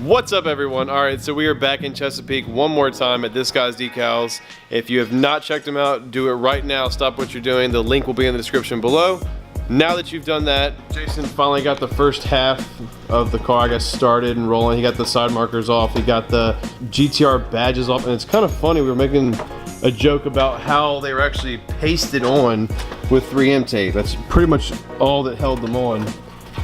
What's up, everyone? All right, so we are back in Chesapeake one more time at this guy's decals. If you have not checked him out, do it right now. Stop what you're doing. The link will be in the description below. Now that you've done that, Jason finally got the first half of the car, I guess, started and rolling. He got the side markers off. He got the GTR badges off, and it's kind of funny. We were making a joke about how they were actually pasted on with 3M tape. That's pretty much all that held them on.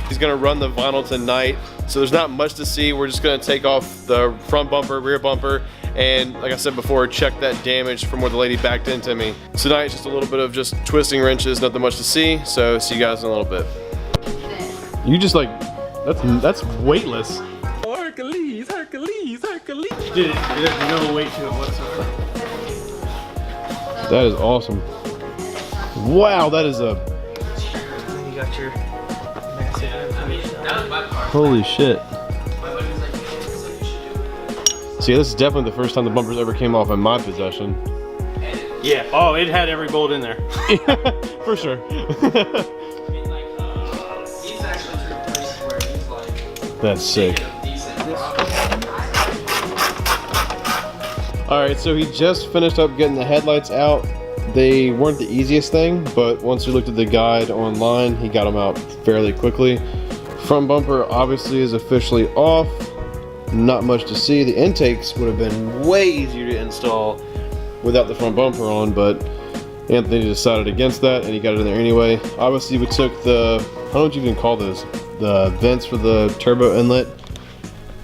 He's gonna run the vinyl tonight, so there's not much to see. We're just gonna take off the front bumper, rear bumper, and like I said before, check that damage from where the lady backed into me. Tonight it's just a little bit of just twisting wrenches, nothing much to see, so see you guys in a little bit. You just like, that's weightless. Hercules, Hercules, Hercules. Dude, there's no weight to it whatsoever. That is awesome. Wow, that is a... Then you got your massive... Holy shit. See, this is definitely the first time the bumpers ever came off in my possession. Yeah, oh, it had every bolt in there. For sure. That's sick. Alright, so he just finished up getting the headlights out. They weren't the easiest thing, but once we looked at the guide online, he got them out fairly quickly. Front bumper obviously is officially off. Not much to see. The intakes would have been way easier to install without the front bumper on, but Anthony decided against that and he got it in there anyway. Obviously we took the, I don't know what you even call those, the vents for the turbo inlet,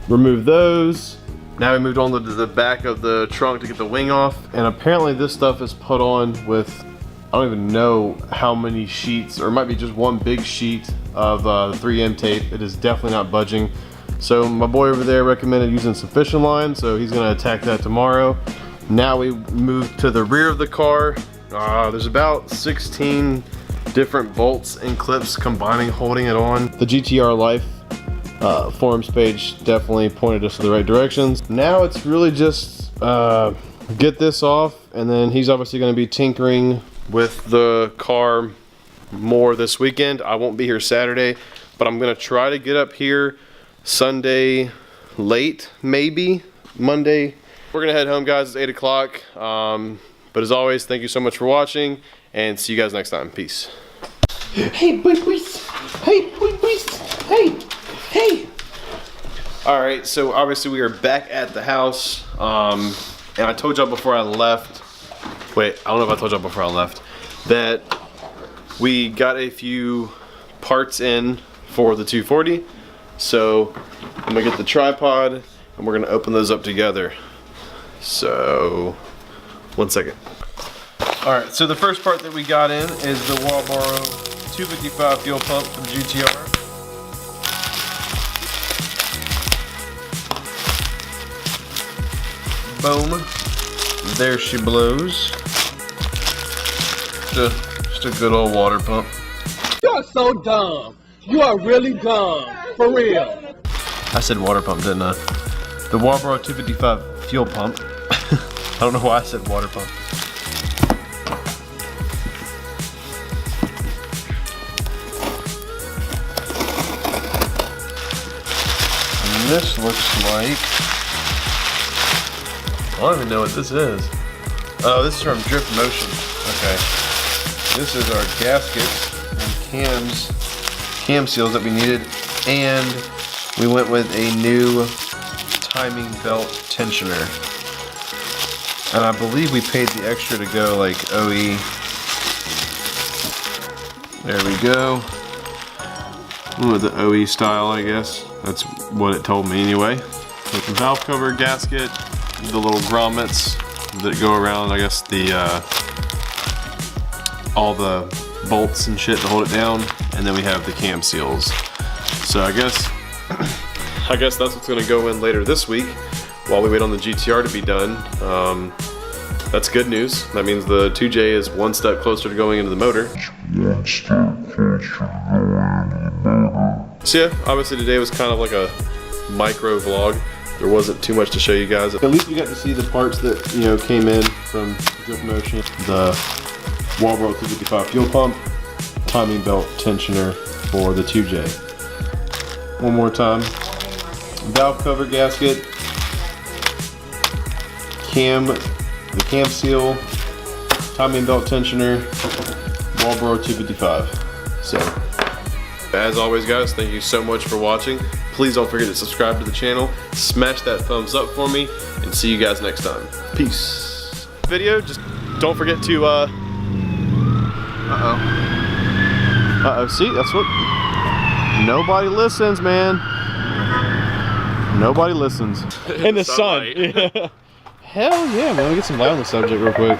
removed those. Now we moved on to the back of the trunk to get the wing off, and apparently this stuff is put on with, I don't even know how many sheets, or it might be just one big sheet of 3M tape. It is definitely not budging. So my boy over there recommended using sufficient line, so he's gonna attack that tomorrow. Now we move to the rear of the car. There's about 16 different bolts and clips combining, holding it on. The GTR Life forums page definitely pointed us to the right directions. Now it's really just get this off, and then he's obviously gonna be tinkering with the car more this weekend. I won't be here Saturday, but I'm gonna try to get up here Sunday late, maybe Monday. We're gonna head home, guys. It's 8 o'clock. But as always, thank you so much for watching, and see you guys next time. Peace. Hey, boys. Hey, boys. Hey, hey. All right, so obviously we are back at the house, and I told y'all before I left, wait, I don't know if I told y'all before I left, that we got a few parts in for the 240. So I'm gonna get the tripod and we're gonna open those up together. So, 1 second. All right, so the first part that we got in is the Walboro 255 fuel pump for the GTR. Boom. There she blows. Just a good old water pump. You're so dumb. You are really dumb. For real. I said water pump, didn't I? The Walboro 255 fuel pump. I don't know why I said water pump. And this looks like, I don't even know what this is. Oh, this is from Drift Motion. Okay. This is our gaskets and cam seals that we needed, and we went with a new timing belt tensioner. And I believe we paid the extra to go like OE. There we go. With the OE style, I guess. That's what it told me anyway. With the valve cover gasket, the little grommets that go around, I guess, the all the bolts and shit to hold it down, and then we have the cam seals. So I guess that's what's gonna go in later this week while we wait on the GTR to be done. That's good news. That means the 2J is one step closer to going into the motor. So yeah, obviously today was kind of like a micro vlog. There wasn't too much to show you guys. At least we got to see the parts that, you know, came in from Drift Motion. The Walboro 255 fuel pump, timing belt tensioner for the 2J. One more time. valve cover gasket, the cam seal, timing belt tensioner, Marlboro 255. So, as always guys, thank you so much for watching. Please don't forget to subscribe to the channel, smash that thumbs up for me, and see you guys next time. Peace. Video, just don't forget to, see, that's what, nobody listens, man. Nobody listens. In the sun. Yeah. Hell yeah, man, let me get some light on the subject real quick.